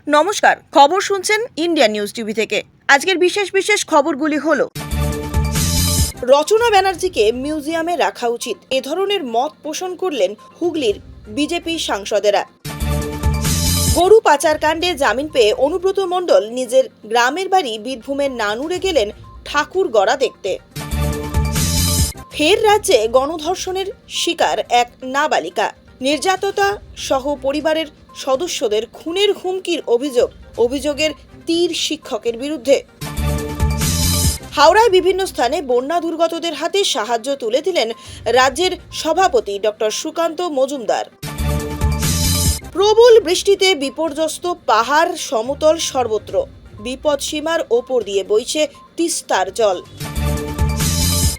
নমস্কার, খবর শুনছেন ইন্ডিয়া নিউজ টিভি থেকে। আজকের বিশেষ বিশেষ খবরগুলি হলো: রচনা ব্যানার্জিকে মিউজিয়ামে রাখা উচিত, এ ধরনের মত পোষণ করলেন হুগলির বিজেপি সাংসদেরা। গরু পাচার কাণ্ডে জামিন পেয়ে অনুব্রত মণ্ডল নিজের গ্রামের বাড়ি বীরভূমের নানুরে গেলেন ঠাকুর গড়া দেখতে। ফের রাজ্যে গণধর্ষণের শিকার এক নাবালিকা, নির্যাততা সহ পরিবারের সদস্যদের খুনের হুমকির অভিযোগের তীর শিক্ষকের বিরুদ্ধে। হাওড়ায় বিভিন্ন স্থানে বন্যা দুর্গতদের হাতে সাহায্য তুলে দিলেন রাজ্যের সভাপতি ডক্টর সুকান্ত মজুমদার। প্রবল বৃষ্টিতে বিপর্যস্ত পাহাড় সমতল সর্বত্র, বিপদসীমার ওপর দিয়ে বইছে তিস্তার জল।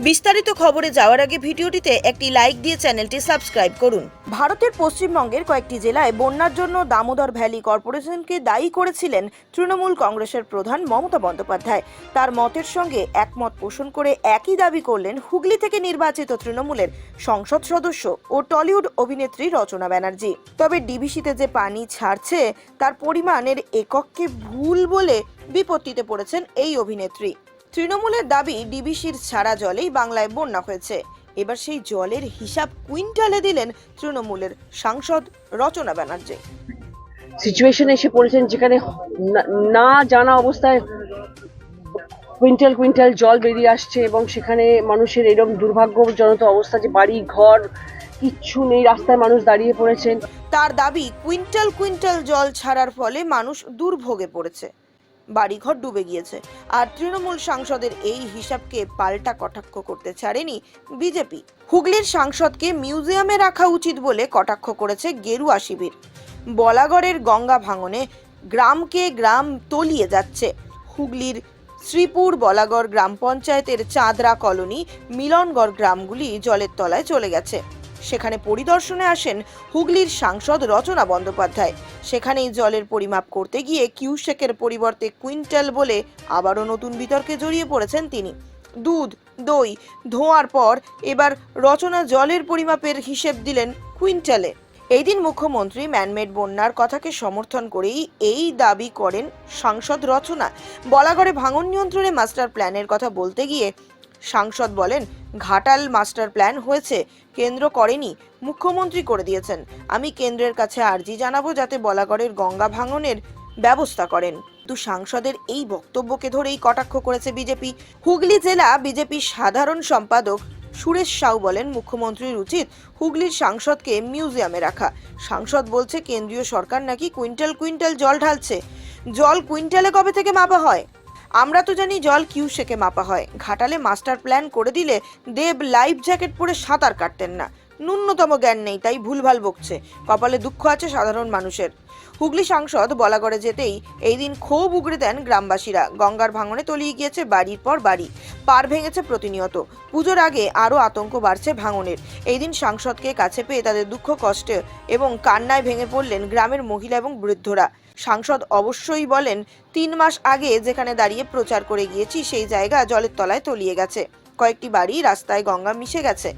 বিস্তারিত খবরে যাওয়ার আগে ভিডিওটিতে একটি লাইক দিয়ে চ্যানেলটি সাবস্ক্রাইব করুন। ভারতের পশ্চিমবঙ্গের কয়েকটি জেলায় বন্যার জন্য দামোদর ভ্যালি কর্পোরেশনকে দায়ী করেছিলেন তৃণমূল কংগ্রেসের প্রধান মমতা বন্দ্যোপাধ্যায়। তার মতের সঙ্গে একমত পোষণ করে একই দাবি করলেন হুগলি থেকে নির্বাচিত তৃণমূলের সংসদ সদস্য ও টলিউড অভিনেত্রী রচনা ব্যানার্জি। তবে ডিবিসিতে যে পানি ছাড়ছে তার পরিমাণের একককে ভুল বলে বিপত্তিতে পড়েছেন এই অভিনেত্রী। তৃণমূলের দাবি, ডিবিসির ছাড়া জলেই বাংলায় বন্যা হয়েছে। এবার সেই জলের হিসাব কুইন্টালে দিলেন তৃণমূলের সাংসদ রচনা ব্যানার্জি। সিচুয়েশনে এসে পড়েছেন যেখানে না জানা অবস্থায় কুইন্টাল কুইন্টাল জল বেরিয়ে আসছে এবং সেখানে মানুষের এরকম দুর্ভাগ্যজনক অবস্থা যে বাড়ি ঘর কিচ্ছু নেই, রাস্তায় মানুষ দাঁড়িয়ে পড়েছেন। তার দাবি, কুইন্টাল কুইন্টাল জল ছাড়ার ফলে মানুষ দুর্ভোগে পড়েছে, বাড়িঘর ডুবে গিয়েছে। আর তৃণমূল সাংসদের এই হিসাবকে পাল্টা কটাক্ষ করতে ছাড়েনি বিজেপি। হুগলির সাংসদকে মিউজিয়ামে রাখা উচিত বলে কটাক্ষ করেছে গেরুয়া শিবির। বলাগড়ের গঙ্গা ভাঙনে গ্রামকে গ্রাম তলিয়ে যাচ্ছে। হুগলির শ্রীপুর বলাগড় গ্রাম পঞ্চায়েতের চাঁদরা কলোনি, মিলনগড় গ্রামগুলি জলের তলায় চলে গেছে। সেখানে পরিদর্শনে আসেন হুগলির সাংসদ রচনা বন্দ্যোপাধ্যায়। সেখানেই জলের পরিমাপ করতে গিয়ে কিউসেকের পরিবর্তে কুইন্টাল বলে আবারও নতুন বিতর্কে জড়িয়ে পড়েছেন তিনি। দুধ, দই ধোয়ার পর এবার রচনা জলের পরিমাপের হিসেব দিলেন কুইন্টালে। এই দিন মুখ্যমন্ত্রী ম্যানমেড বন্যার কথাকে সমর্থন করেই এই দাবি করেন সাংসদ রচনা। বলাগড়ে ভাঙন নিয়ন্ত্রণে মাস্টার প্ল্যানের কথা বলতে গিয়ে সাংসদ বলেন, ঘাটাল মাস্টার প্ল্যান হয়েছে, কেন্দ্র করেনি, মুখ্যমন্ত্রী করে দিয়েছেন। আমি কেন্দ্রের কাছে আর্জি জানাবো যাতে বলাগড়ের গঙ্গা ভাঙনের ব্যবস্থা করেন। কিন্তু সাংসদের এই বক্তব্যকে ধরেই কটাক্ষ করেছে বিজেপি। হুগলি জেলা বিজেপি সাধারণ সম্পাদক সুরেশ সাউ বলেন, মুখ্যমন্ত্রীর উচিত হুগলির সাংসদকে মিউজিয়ামে রাখা। সাংসদ বলছে কেন্দ্রীয় সরকার নাকি কুইন্টাল কুইন্টাল জল ঢালছে। জল কুইন্টালে কবে থেকে মাপা হয়? আমরা তো জানি জল কিউসেকে মাপা হয়। ঘাটালে মাস্টার প্ল্যান করে দিলে দেব লাইফ জ্যাকেট পরে সাঁতার কাটতেন না। ন্যূনতম জ্ঞান নেই, তাই ভুলভাল বকছে। কপালে দুঃখ আছে সাধারণ মানুষের। হুগলি সাংসদ বলাগড়ে যেতেই এই দিন ক্ষোভ উগড়ে দেন গ্রামবাসীরা। গঙ্গার ভাঙনে তলিয়ে গিয়েছে বাড়ির পর বাড়ি, পার ভেঙেছে প্রতিনিয়ত। পুজোর আগে আরও আতঙ্ক বাড়ছে ভাঙনের। এই দিন সাংসদকে কাছে পেয়ে তাদের দুঃখ কষ্টে এবং কান্নায় ভেঙে পড়লেন গ্রামের মহিলা এবং বৃদ্ধরা। সাংসদ অবশ্যই বলেন, 3 মাস আগে যেখানে দাঁড়িয়ে প্রচার করে গিয়েছি সেই জায়গা জলের তলায় তলিয়ে গেছে। কয়েকটি বাড়ি রাস্তায় গঙ্গা মিশে গেছে।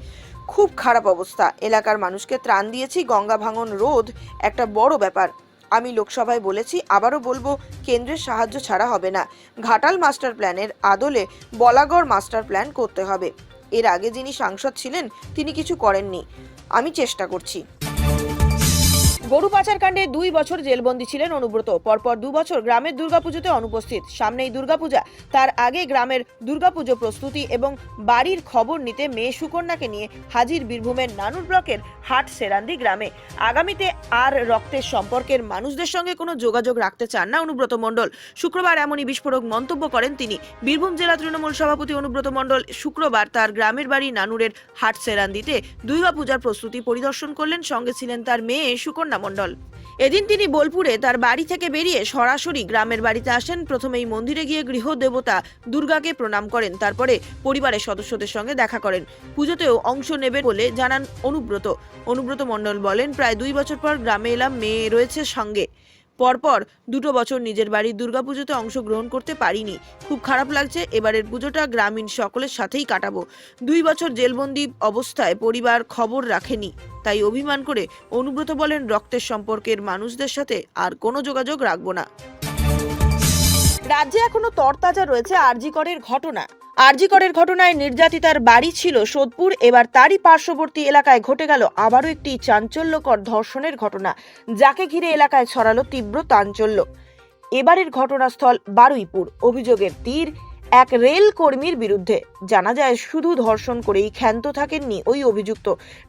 খুব খারাপ অবস্থা। এলাকার মানুষকে ত্রাণ দিয়েছি। গঙ্গা ভাঙন রোধ একটা বড় ব্যাপার। আমি লোকসভায় বলেছি, আবারও বলবো, কেন্দ্রের সাহায্য ছাড়া হবে না। ঘাটাল মাস্টার প্ল্যানের আদলে বলাগড় মাস্টার প্ল্যান করতে হবে। এর আগে যিনি সাংসদ ছিলেন তিনি কিছু করেননি। আমি চেষ্টা করছি। গরু পাচার কাণ্ডে 2 বছর জেলবন্দি ছিলেন অনুব্রত। পরপর 2 বছর গ্রামের দুর্গাপুজোতে অনুপস্থিত। সামনেই দুর্গাপূজা, তার আগে গ্রামের দুর্গাপুজো প্রস্তুতি এবং বাড়ির খবর নিতে মেয়ে সুকন্যাকে নিয়ে হাজির বীরভূমের নানুর ব্লকের হাট সেরান্দি গ্রামে। আগামীতে আর রক্তের সম্পর্কের মানুষদের সঙ্গে কোনো যোগাযোগ রাখতে চান না অনুব্রত মণ্ডল। শুক্রবার এমনই বিস্ফোরক মন্তব্য করেন তিনি। বীরভূম জেলা তৃণমূল সভাপতি অনুব্রত মণ্ডল শুক্রবার তার গ্রামের বাড়ি নানুরের হাট সেরান্দিতে দুর্গাপূজার প্রস্তুতি পরিদর্শন করলেন। সঙ্গে ছিলেন তার মেয়ে সুকন্যা মণ্ডল। এদিন তিনি বোলপুরে তার বাড়ি থেকে বেরিয়ে সরাসরি গ্রামের বাড়িতে আসেন। প্রথমেই মন্দিরে গিয়ে গৃহদেবতা দুর্গাকে প্রণাম করেন, তারপরে পরিবারের সদস্যদের সঙ্গে দেখা করেন। পুজোতেও অংশ নেবেন বলে জানান অনুব্রত মণ্ডল বলেন, প্রায় 2 বছর পর গ্রামে এলাম, মেয়ে রয়েছে সঙ্গে। পরপর 2 বছর নিজের বাড়ির দুর্গাপুজোতে অংশগ্রহণ করতে পারিনি। খুব খারাপ লাগছে। এবারের পুজোটা গ্রামীণ সকলের সাথেই কাটাবো। 2 বছর জেলবন্দি অবস্থায় পরিবার খবর রাখেনি, তাই অভিমান করে অনুব্রত বলেন, রক্তের সম্পর্কের মানুষদের সাথে আর কোনো যোগাযোগ রাখবো না। রাজ্যে এখনো তরতাজা রয়েছে আরজি করের ঘটনা। আরজি করের ঘটনায় নির্যাতিতার বাড়ি ছিল সোদপুর, এবার তারই পার্শ্ববর্তী এলাকায় ঘটে গেল আবারও একটি চাঞ্চল্যকর ধর্ষণের ঘটনা, যাকে ঘিরে এলাকায় ছড়ালো তীব্র চাঞ্চল্য। এবারের ঘটনাস্থল বারুইপুর। অভিযোগের তীর এক রেল কর্মীর বিরুদ্ধে। জানা যায়, শুধু ধর্ষণ করেই ক্ষান্ত থাকেননি ওই অভিযুক্ত।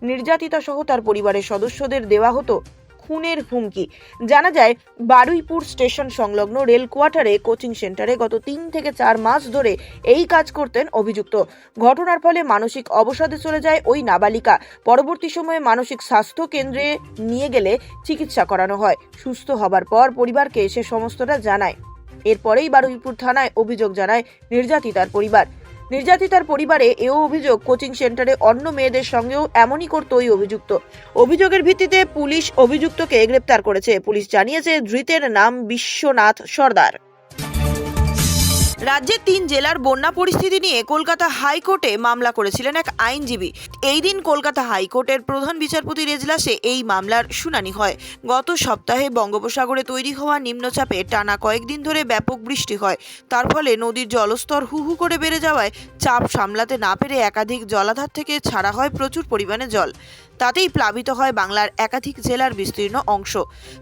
নির্যাতিতা সহ তার পরিবারের সদস্যদের দেওয়া হতো খুনের হুমকি। জানা যায়, বারুইপুর স্টেশন সংলগ্ন রেল কোয়ার্টারে কোচিং সেন্টারে গত 3 থেকে 4 মাস ধরে এই কাজ করতেন অভিযুক্ত। ঘটনার ফলে মানসিক অবসাদে চলে যায় ওই নাবালিকা। পরবর্তী সময়ে মানসিক স্বাস্থ্য কেন্দ্রে নিয়ে গেলে চিকিৎসা করানো হয়। সুস্থ হবার পর পরিবারকে সে সমস্তটা জানায়। এরপরেই বারুইপুর থানায় অভিযোগ জানায় নির্যাতিতার পরিবার। নির্যাতিতার পরিবারে এও অভিযোগ, কোচিং সেন্টারে অন্য মেয়েদের সঙ্গেও এমনই করত ওই অভিযুক্ত। অভিযোগের ভিত্তিতে পুলিশ অভিযুক্তকে গ্রেপ্তার করেছে। পুলিশ জানিয়েছে, ধৃতের নাম বিশ্বনাথ সর্দার। রাজ্যের 3 জেলার বন্যা পরিস্থিতি নিয়ে কলকাতা হাইকোর্টে মামলা করেছিলেন এক আইনজীবী। এই দিন কলকাতা হাইকোর্টের প্রধান বিচারপতির এজলাসে এই মামলার শুনানি হয়। গত সপ্তাহে বঙ্গোপসাগরে তৈরি হওয়া নিম্নচাপে টানা কয়েকদিন ধরে ব্যাপক বৃষ্টি হয়। তার ফলে নদীর জলস্তর হু হু করে বেড়ে যাওয়ায় চাপ সামলাতে না পেরে একাধিক জলাধার থেকে ছাড়া হয় প্রচুর পরিমাণে জল। তাতেই প্লাবিত হয় বাংলার একাধিক জেলার বিস্তীর্ণ অংশ।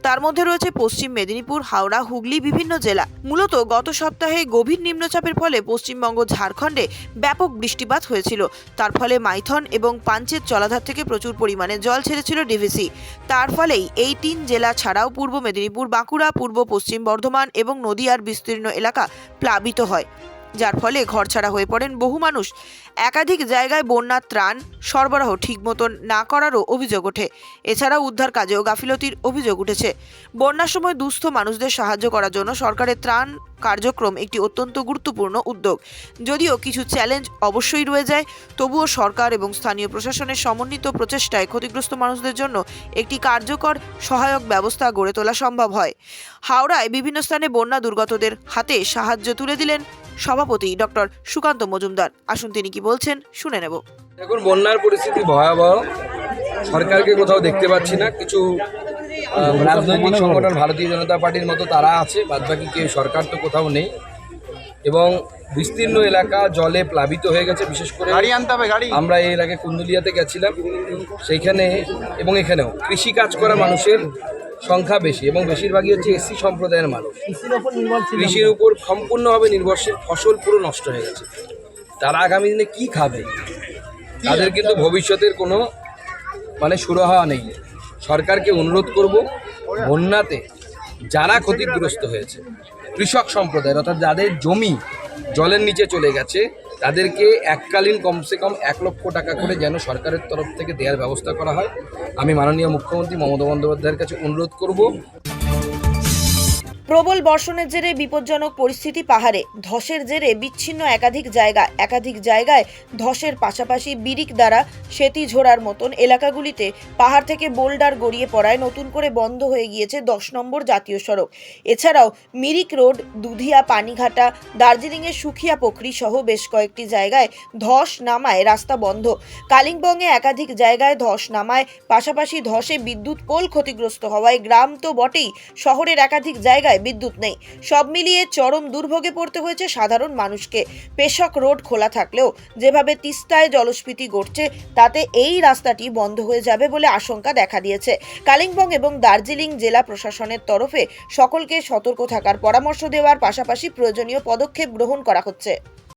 তার মধ্যে রয়েছে পশ্চিম মেদিনীপুর, হাওড়া, হুগলি বিভিন্ন জেলা। মূলত গত সপ্তাহে গভীর নিম্নচাপের ফলে পশ্চিমবঙ্গ, ঝাড়খণ্ডে ব্যাপক বৃষ্টিপাত হয়েছিল। তার ফলে মাইথন এবং পাঞ্চেত জলাধার থেকে প্রচুর পরিমাণে জল ছেড়েছিল ডিভিসি। তার ফলেই এই 3 জেলা ছাড়াও পূর্ব মেদিনীপুর, বাঁকুড়া, পূর্ব পশ্চিম বর্ধমান এবং নদিয়ার বিস্তীর্ণ এলাকা প্লাবিত হয়, যার ফলে ঘরছাড়া হয়ে পড়েন বহু মানুষ। একাধিক জায়গায় বন্যার ত্রাণ সরবরাহ ঠিক মতন না করারও অভিযোগ ওঠে। এছাড়াও উদ্ধার কাজেও গাফিলতির অভিযোগ উঠেছে। বন্যার সময় দুস্থ মানুষদের সাহায্য করার জন্য সরকারের ত্রাণ কার্যক্রম একটি অত্যন্ত গুরুত্বপূর্ণ উদ্যোগ। যদিও কিছু চ্যালেঞ্জ অবশ্যই রয়ে যায়, তবুও সরকার এবং স্থানীয় প্রশাসনের সমন্বিত প্রচেষ্টায় ক্ষতিগ্রস্ত মানুষদের জন্য একটি কার্যকর সহায়ক ব্যবস্থা গড়ে তোলা সম্ভব হয়। হাওড়ায় বিভিন্ন স্থানে বন্যা দুর্গতদের হাতে সাহায্য তুলে দিলেন সভাপতি ডক্টর সুকান্ত মজুমদার। আসুন তিনি কি বলছেন শুনে নেব। এখন বন্যার পরিস্থিতি ভয়াবহ। সরকারকে কোথাও দেখতে পাচ্ছি না। কিছু রাজনৈতিক সংগঠন, ভারতীয় জনতা পার্টির মতো তারা আছে, বাদবাকি কেউ, সরকার তো কোথাও নেই। এবং বিস্তীর্ণ এলাকা জলে প্লাবিত হয়ে গেছে। বিশেষ করে আমরা এই এলাকায় কুন্দুলিয়াতে গেছিলাম, সেইখানে এবং এখানেও কৃষিকাজ করা মানুষের সংখ্যা বেশি এবং বেশিরভাগই হচ্ছে এসসি সম্প্রদায়ের মানুষ। কৃষির উপর সম্পূর্ণভাবে নির্ভরশীল। ফসল পুরো নষ্ট হয়ে গেছে। তারা আগামী দিনে কি খাবে? তাদের কিন্তু ভবিষ্যতের কোনো সুরাহা নেই। সরকারকে অনুরোধ করব, বন্যাতে যারা ক্ষতিগ্রস্ত হয়েছে, কৃষক সম্প্রদায়ের, অর্থাৎ যাদের জমি জলের নিচে চলে গেছে, তাদেরকে এককালীন কমসে কম 1 লক্ষ টাকা করে যেন সরকারের তরফ থেকে দেওয়ার ব্যবস্থা করা হয়। আমি মাননীয় মুখ্যমন্ত্রী মমতা বন্দ্যোপাধ্যায়ের কাছে অনুরোধ করব। প্রবল বর্ষণের জেরে বিপজ্জনক পরিস্থিতি পাহাড়ে। ধসের জেরে বিচ্ছিন্ন একাধিক জায়গায় ধসের পাশাপাশি বিরিক দ্বারা সেতিঝোড়ার মতন এলাকাগুলিতে পাহাড় থেকে বোল্ডার গড়িয়ে পড়ায় নতুন করে বন্ধ হয়ে গিয়েছে 10 নম্বর জাতীয় সড়ক। এছাড়াও মিরিক রোড, দুধিয়া, পানিঘাটা, দার্জিলিংয়ের সুখিয়া পোখরি সহ বেশ কয়েকটি জায়গায় ধস নামায় রাস্তা বন্ধ। কালিম্পংয়ে একাধিক জায়গায় ধস নামায়, পাশাপাশি ধসে বিদ্যুৎ পোল ক্ষতিগ্রস্ত হওয়ায় গ্রাম তো বটেই, শহরের একাধিক জায়গায় বিদ্যুৎ নেই। সব মিলিয়ে চরম দুর্ভোগে পড়তে হয়েছে সাধারণ মানুষকে। পেশক রোড খোলা থাকলেও যেভাবে তিস্তায় জলস্ফীতি ঘটছে, তাতে এই রাস্তাটি বন্ধ হয়ে যাবে বলে আশঙ্কা দেখা দিয়েছে। কালিম্পং এবং দার্জিলিং জেলা প্রশাসনের তরফে সকলকে সতর্ক থাকার পরামর্শ দেওয়ার পাশাপাশি প্রয়োজনীয় পদক্ষেপ গ্রহণ করা হচ্ছে।